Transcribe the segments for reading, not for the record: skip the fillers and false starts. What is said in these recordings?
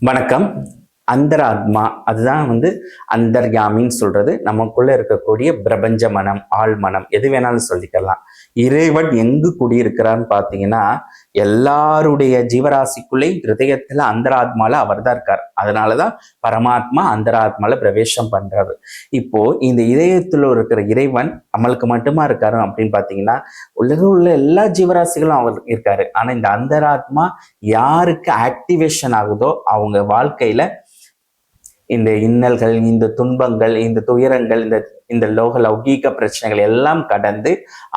வணக்கம். அந்தராத்மா, அதுதான் அந்தர்யாமின்னு சொல்றது. நமக்குள்ள இருக்கக்கூடிய பிரபஞ்ச மனம், ஆள் மனம், எது வேணாலும் சொல்லிக்கலாம். இறைவன் எங்கு குடியிருக்கிறான்னு பார்த்தீங்கன்னா, எல்லாருடைய ஜீவராசிக்குள்ளே ஹிருதயத்துல அந்தராத்மால அவர் தான் இருக்கார். அதனாலதான் பரமாத்மா அந்தராத்மால பிரவேசம் பண்றாரு. இப்போ இந்த இதயத்துல இருக்கிற இறைவன் நம்மளுக்கு மட்டுமா இருக்காரு அப்படின்னு பார்த்தீங்கன்னா, உலகம் உள்ள எல்லா ஜீவராசிகளும் அவர் இருக்காரு. ஆனா இந்த அந்தராத்மா யாருக்கு ஆக்டிவேஷன் ஆகுதோ அவங்க வாழ்க்கையில இந்த இன்னல்கள், இந்த துன்பங்கள், இந்த துயரங்கள், இந்த லோக லௌகீக பிரச்சனைகள் எல்லாம் கடந்து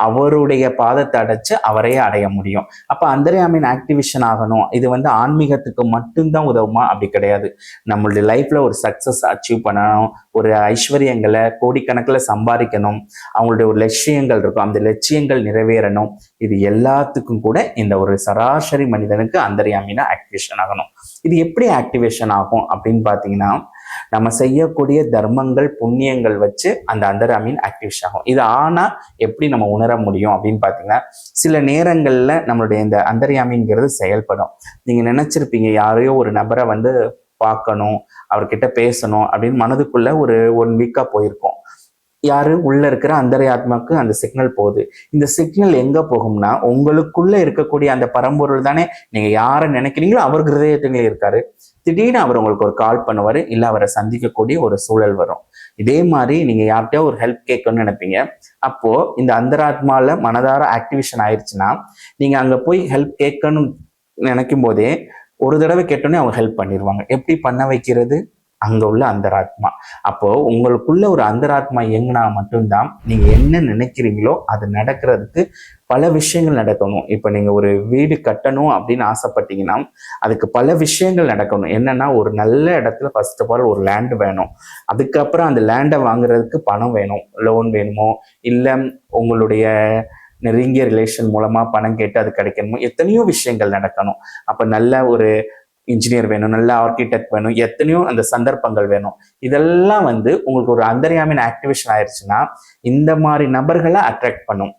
அவருடைய பாதத்தை அடைச்சு அவரையே அடைய முடியும். அப்ப அந்தர்யாமின் ஆக்டிவேஷன் ஆகணும். இது ஆன்மீகத்துக்கு மட்டும்தான் உதவுமா? அப்படி கிடையாது. நம்மளுடைய லைஃப்ல ஒரு சக்சஸ் அச்சீவ் பண்ணணும், ஒரு ஐஸ்வர்யங்களை கோடிக்கணக்கில் சம்பாதிக்கணும், அவங்களுடைய ஒரு லட்சியங்கள் இருக்கும், அந்த லட்சியங்கள் நிறைவேறணும். இது எல்லாத்துக்கும் கூட இந்த ஒரு சராசரி மனிதனுக்கு அந்தர்யாமினா ஆக்டிவேஷன் ஆகணும். இது எப்படி ஆக்டிவேஷன் ஆகும் அப்படின்னு பார்த்தீங்கன்னா, நம்ம செய்யக்கூடிய தர்மங்கள், புண்ணியங்கள் வச்சு அந்த அந்தர்யாமின் ஆக்டிவேஷன் ஆகும். இது ஆனா எப்படி நம்ம உணர முடியும் அப்படின்னு பார்த்தீங்கன்னா, சில நேரங்கள்ல நம்மளுடைய இந்த அந்தர்யாமிங்கிறது செயல்படும். நீங்க நினைச்சிருப்பீங்க, யாரையோ ஒரு நபரை பார்க்கணும், அவர்கிட்ட பேசணும் அப்படின்னு மனதுக்குள்ள ஒரு 1 வீக்கா போயிருக்கோம். யாரு உள்ள இருக்கிற அந்தர்யாத்மாக்கு அந்த சிக்னல் போகுது. இந்த சிக்னல் எங்க போகும்னா, உங்களுக்குள்ள இருக்கக்கூடிய அந்த பரம்பொருள் தானே நீங்க யாரை நினைக்கிறீங்களோ அவர் ஹிருதயத்திலே இருக்காரு. திடீர்னு அவர் உங்களுக்கு ஒரு கால் பண்ணுவாரு, இல்லை அவரை சந்திக்கக்கூடிய ஒரு சூழல் வரும். இதே மாதிரி நீங்க யார்கிட்டயோ ஒரு ஹெல்ப் கேட்கணும்னு நினைப்பீங்க. அப்போ இந்த அந்தராத்மால மனதார ஆக்டிவேஷன் ஆயிடுச்சுன்னா, நீங்க அங்க போய் ஹெல்ப் கேட்கணும்னு நினைக்கும் போதே ஒரு தடவை கேட்டோன்னே அவங்க ஹெல்ப் பண்ணிடுவாங்க. எப்படி பண்ண வைக்கிறது? அங்க உள்ள அந்தராத்மா. அப்போ உங்களுக்குள்ள ஒரு அந்தராத்மா இயங்கினா மட்டும்தான் நீங்க என்ன நினைக்கிறீங்களோ அது நடக்கிறதுக்கு பல விஷயங்கள் நடக்கணும். இப்ப நீங்க ஒரு வீடு கட்டணும் அப்படின்னு ஆசைப்பட்டீங்கன்னா அதுக்கு பல விஷயங்கள் நடக்கணும். என்னன்னா, ஒரு நல்ல இடத்துல ஃபர்ஸ்ட் ஆஃப் ஆல் ஒரு லேண்ட் வேணும். அதுக்கப்புறம் அந்த லேண்டை வாங்குறதுக்கு பணம் வேணும், லோன் வேணுமோ, இல்லை உங்களுடைய நெருங்கிய ரிலேஷன் மூலமா பணம் கேட்டு அது கிடைக்கணுமோ, எத்தனையோ விஷயங்கள் நடக்கணும். அப்ப நல்ல ஒரு இன்ஜினியர் வேணும், நல்ல ஆர்கிடெக்ட் வேணும், எத்தனையோ அந்த சந்தர்ப்பங்கள் வேணும். இதெல்லாம் உங்களுக்கு ஒரு அந்தர்யாமின் ஆக்டிவேஷன் ஆயிடுச்சுன்னா இந்த மாதிரி நபர்களை அட்ராக்ட் பண்ணும்.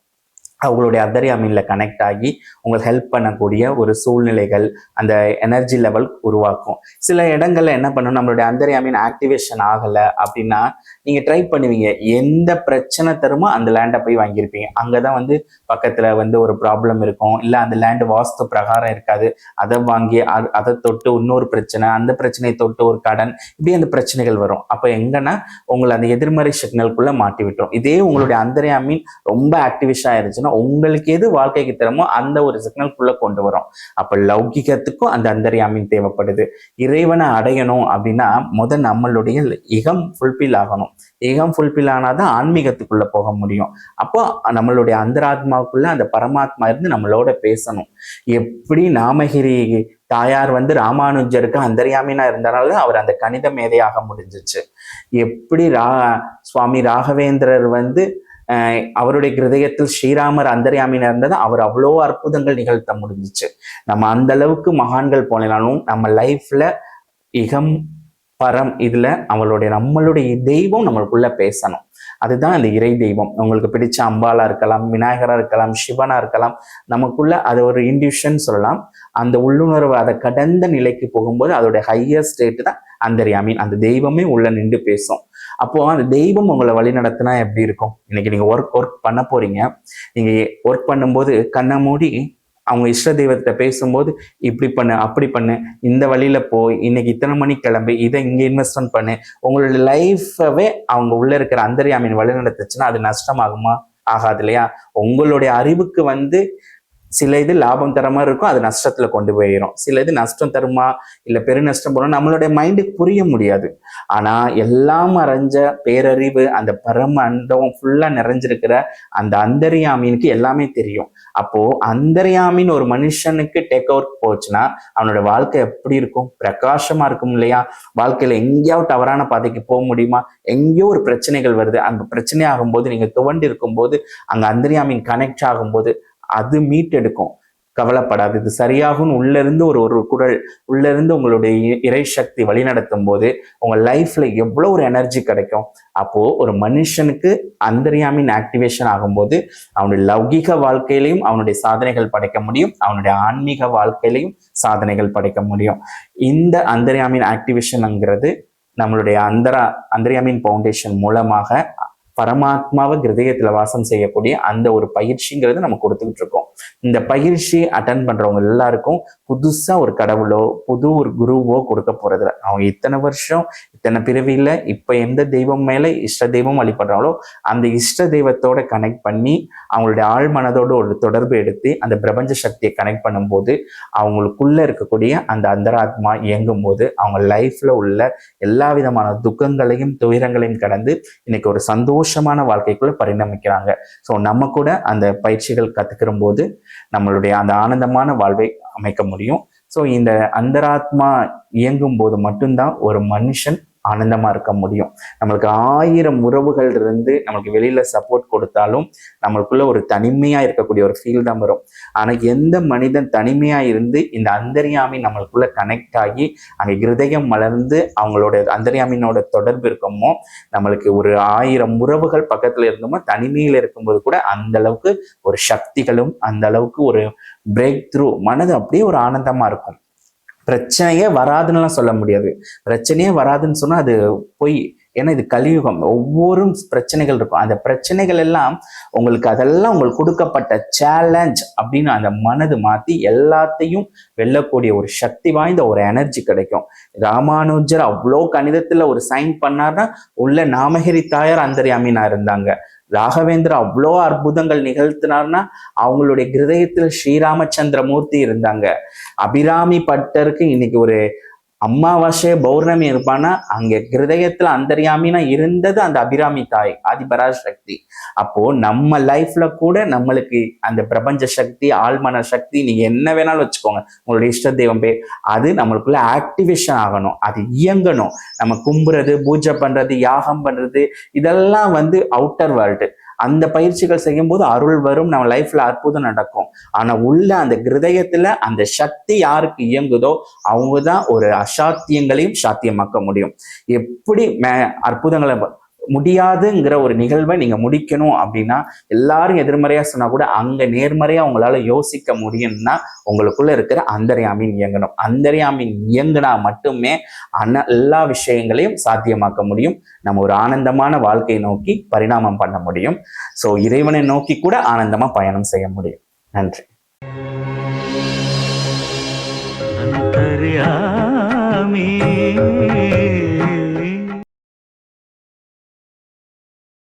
அவங்களுடைய அந்தர்யாமின்ல கனெக்ட் ஆகி உங்களுக்கு ஹெல்ப் பண்ணக்கூடிய ஒரு சூழ்நிலைகள், அந்த எனர்ஜி லெவல் உருவாக்கும். சில இடங்கள்ல என்ன பண்ணும், நம்மளுடைய அந்தர்யாமின் ஆக்டிவேஷன் ஆகலை அப்படின்னா நீங்க ட்ரை பண்ணுவீங்க, எந்த பிரச்சனை தருமோ அந்த லேண்டை போய் வாங்கியிருப்பீங்க. அங்கதான் பக்கத்துல ஒரு ப்ராப்ளம் இருக்கும், இல்லை அந்த லேண்டு வாஸ்து பிரகாரம் இருக்காது, அதை வாங்கி அதை தொட்டு இன்னொரு பிரச்சனை, அந்த பிரச்சனையை தொட்டு ஒரு கடன், இப்படி அந்த பிரச்சனைகள் வரும். அப்ப எங்கன்னா உங்களை அந்த எதிர்மறை சிக்னலுக்குள்ள மாட்டி விட்டுரும். இதே உங்களுடைய அந்தர்யாமின் ரொம்ப ஆக்டிவேஷன் ஆயிருச்சுன்னா உங்களுக்கு எது வாழ்க்கைக்கு தரமோ அந்த ஒரு சிக்னலுக்குள்ள கொண்டு வரும். அப்ப லௌகிகத்துக்கும் அந்த அந்தர்யாமின் தேவைப்படுது. இறைவனை அடையணும் அப்படின்னா நம்மளுடைய இகம் ஃபுல்பில் ஆகணும். இகம் ஃபுல்பில் ஆனாதான் ஆன்மீகத்துக்குள்ள போக முடியும். அப்போ நம்மளுடைய அந்தராத்மாவுக்குள்ள அந்த பரமாத்மா இருந்து நம்மளோட பேசணும். எப்படி நாமகிரி தாயார் ராமானுஜருக்கு அந்தர்யாமினா இருந்தனால அவர் அந்த கணித மேதையாக முடிஞ்சிச்சு. எப்படி சுவாமி ராகவேந்திரர் அவருடைய ஹிருதயத்தில் ஸ்ரீராமர் அந்தர்யாமினா இருந்தது, அவர் அவ்வளோ அற்புதங்கள் நிகழ்த்த முடிஞ்சிச்சு. நம்ம அந்த அளவுக்கு மகான்கள் போனாலும் நம்ம லைஃப்ல இகம் பரம் இதுல நம்மளுடைய தெய்வம் நம்மளுக்குள்ள பேசணும். அதுதான் அந்த இறை தெய்வம். உங்களுக்கு பிடிச்ச அம்பாலா இருக்கலாம், விநாயகரா இருக்கலாம், சிவனா இருக்கலாம். நமக்குள்ள அது ஒரு இன்டியூஷன் சொல்லலாம். அந்த உள்ளுணர்வு அதை கடந்த நிலைக்கு போகும்போது அதோட ஹையர் ஸ்டேட் தான் அந்தர்யாமின். அந்த தெய்வமே உள்ள நின்று பேசும். அப்போ அந்த தெய்வம் உங்களை வழி நடத்தினா எப்படி இருக்கும்? இன்னைக்கு நீங்க ஒர்க் பண்ண போறீங்க. நீங்க ஒர்க் பண்ணும்போது கண்ணை மூடி அவங்க இஷ்ட தெய்வத்தை பேசும்போது, இப்படி பண்ணு, அப்படி பண்ணு, இந்த வழியில போய் இன்னைக்கு இத்தனை மணிக்கு கிளம்பி இதை இங்க இன்வெஸ்ட்மெண்ட் பண்ணு, உங்களுடைய லைஃபவே அவங்க உள்ள இருக்கிற அந்தர்யாமின் வழி நடத்துச்சுன்னா அது நஷ்டமாகுமா? ஆகாது இல்லையா? உங்களுடைய அறிவுக்கு சில இது லாபம் தர மாதிரி இருக்கும், அது நஷ்டத்துல கொண்டு போயிடும். சில இது நஷ்டம் தருமா, இல்லை பெரு நஷ்டம் போறோம், நம்மளுடைய மைண்டுக்கு புரிய முடியாது. ஆனா எல்லாம் அறிஞ்ச பேரறிவு, அந்த பரம அண்டம் ஃபுல்லா நிறைஞ்சிருக்கிற அந்த அந்தர்யாமினுக்கு எல்லாமே தெரியும். அப்போ அந்தர்யாமின் ஒரு மனுஷனுக்கு டேக் ஓவர் போச்சுன்னா அவனோட வாழ்க்கை எப்படி இருக்கும்? பிரகாசமா இருக்கும் இல்லையா? வாழ்க்கையில எங்கேயாவது தவறான பாதைக்கு போக முடியுமா? எங்கேயோ ஒரு பிரச்சனைகள் வருது, அந்த பிரச்சனை ஆகும்போது நீங்க துவண்டு இருக்கும்போது அங்க அந்தர்யாமின் கனெக்ட் ஆகும்போது அது மீட்டெடுக்கும். கவலைப்படாது, இது சரியாகும் உள்ள இருந்து ஒரு ஒரு குரல், உள்ள இருந்து உங்களுடைய இறை சக்தி வழிநடத்தும் போது உங்க லைஃப்ல எவ்வளவு ஒரு எனர்ஜி கிடைக்கும். அப்போ ஒரு மனுஷனுக்கு அந்தர்யாமின் ஆக்டிவேஷன் ஆகும்போது அவனுடைய லௌகிக வாழ்க்கையிலையும் அவனுடைய சாதனைகள் படைக்க முடியும், அவனுடைய ஆன்மீக வாழ்க்கையிலையும் சாதனைகள் படைக்க முடியும். இந்த அந்தர்யாமின் ஆக்டிவேஷன்ங்கிறது நம்மளுடைய அந்தர்யாமின் ஃபவுண்டேஷன் மூலமாக பரமாத்மாவை ஹிருதயத்துல வாசம் செய்யக்கூடிய அந்த ஒரு பயிற்சிங்கிறது நம்ம கொடுத்துக்கிட்டு இருக்கோம். இந்த பயிற்சி அட்டன் பண்றவங்க எல்லாருக்கும் புதுசா ஒரு கடவுளோ புது ஒரு குருவோ கொடுக்க போறதில்ல. அவங்க இத்தனை வருஷம் இத்தனை பிறவியில இப்ப எந்த தெய்வம் மேல இஷ்ட தெய்வம் வழிபடுறாங்களோ அந்த இஷ்ட தெய்வத்தோட கனெக்ட் பண்ணி அவங்களுடைய ஆழ் மனதோட ஒரு தொடர்பு எடுத்து அந்த பிரபஞ்ச சக்தியை கனெக்ட் பண்ணும்போது அவங்களுக்குள்ள இருக்கக்கூடிய அந்த அந்தராத்மா இயங்கும் போது அவங்க லைஃப்ல உள்ள எல்லா விதமான துக்கங்களையும் துயரங்களையும் கடந்து இன்னைக்கு ஒரு சந்தோஷமான வாழ்க்கைக்குள்ள பரிணமிக்கிறாங்க. ஸோ நம்ம கூட அந்த பயிற்சிகள் கத்துக்கிற போது நம்மளுடைய அந்த ஆனந்தமான வாழ்வை அமைக்க முடியும். ஸோ இந்த அந்தராத்மா இயங்கும் போது மட்டும்தான் ஒரு மனுஷன் ஆனந்தமா இருக்க முடியும். நம்மளுக்கு 1000 உறவுகள் இருந்து நம்மளுக்கு வெளியில சப்போர்ட் கொடுத்தாலும் நம்மளுக்குள்ள ஒரு தனிமையா இருக்கக்கூடிய ஒரு ஃபீல் தான் வரும். ஆனா எந்த மனிதன் தனிமையா இருந்து இந்த அந்தர்யாமி நம்மளுக்குள்ள கனெக்ட் ஆகி அங்க இருதயம் மலர்ந்து அவங்களோட அந்தர்யாமினோட தொடர்பு இருக்கமோ, நம்மளுக்கு ஒரு 1000 உறவுகள் பக்கத்துல இருந்தோமோ தனிமையில இருக்கும்போது கூட அந்த அளவுக்கு ஒரு சக்திகளும் அந்த அளவுக்கு ஒரு பிரேக் த்ரூ மனது அப்படியே ஒரு ஆனந்தமா இருக்கும். பிரச்சனையே வராதுன்னு சொல்ல முடியாது. பிரச்சனையே வராதுன்னு சொன்னா அது பொய். ஏன்னா இது கலியுகம், ஒவ்வொரு பிரச்சனைகள் இருக்கும். அந்த பிரச்சனைகள் எல்லாம் உங்களுக்கு அதெல்லாம் உங்களுக்கு கொடுக்கப்பட்ட சேலஞ்ச் அப்படின்னு அந்த மனது மாத்தி எல்லாத்தையும் வெல்லக்கூடிய ஒரு சக்தி வாய்ந்த ஒரு எனர்ஜி கிடைக்கும். ராமானுஜர் அவ்வளோ கணிதத்துல ஒரு சைன் பண்ணார்னா உள்ள நாமகிரி தாயார் அந்தர்யாமினா இருந்தாங்க. ராகவேந்திர அவ்வளோ அற்புதங்கள் நிகழ்த்தினார்னா அவங்களுடைய ஹிருதயத்துல ஸ்ரீராமச்சந்திர மூர்த்தி இருந்தாங்க. அபிராமி பட்டருக்கு இன்னைக்கு ஒரு அமாவாசை பௌர்ணமி இருப்பான்னா அங்க ஹிருதயத்துல அந்தர்யாமினா இருந்தது அந்த அபிராமி தாய் ஆதிபராசக்தி. அப்போ நம்ம லைஃப்ல கூட நம்மளுக்கு அந்த பிரபஞ்ச சக்தி ஆழ்மன சக்தி நீங்க என்ன வேணாலும் வச்சுக்கோங்க, உங்களுடைய இஷ்ட தெய்வம் பேர், அது நம்மளுக்குள்ள ஆக்டிவேஷன் ஆகணும், அது இயங்கணும். நம்ம கும்புறது பூஜை பண்றது யாகம் பண்றது இதெல்லாம் அவுட்டர் வேர்ல்டு. அந்த பயிற்சிகள் செய்யும் போது அருள் வரும், நம்ம லைஃப்ல அற்புதம் நடக்கும். ஆனா உள்ள அந்த ஹிருதயத்துல அந்த சக்தி யாருக்கு இயங்குதோ அவங்கதான் ஒரு அசாத்தியங்களையும் சாத்தியமாக்க முடியும். எப்படி அற்புதங்களை முடியாதுங்கிற ஒரு நிகழ்வை நீங்க முடிக்கணும் அப்படின்னா எல்லாரும் எதிர்மறையா சொன்னா கூட அங்க நேர்மறையா உங்களால யோசிக்க முடியும்னா உங்களுக்குள்ள இருக்கிற அந்தர்யாமின் இயங்கணும். அந்தர்யாமின் இயங்கினா மட்டுமே எல்லா விஷயங்களையும் சாத்தியமாக்க முடியும். நம்ம ஒரு ஆனந்தமான வாழ்க்கையை நோக்கி பரிணாமம் பண்ண முடியும். ஸோ இறைவனை நோக்கி கூட ஆனந்தமா பயணம் செய்ய முடியும். நன்றி. அந்தர்யாமி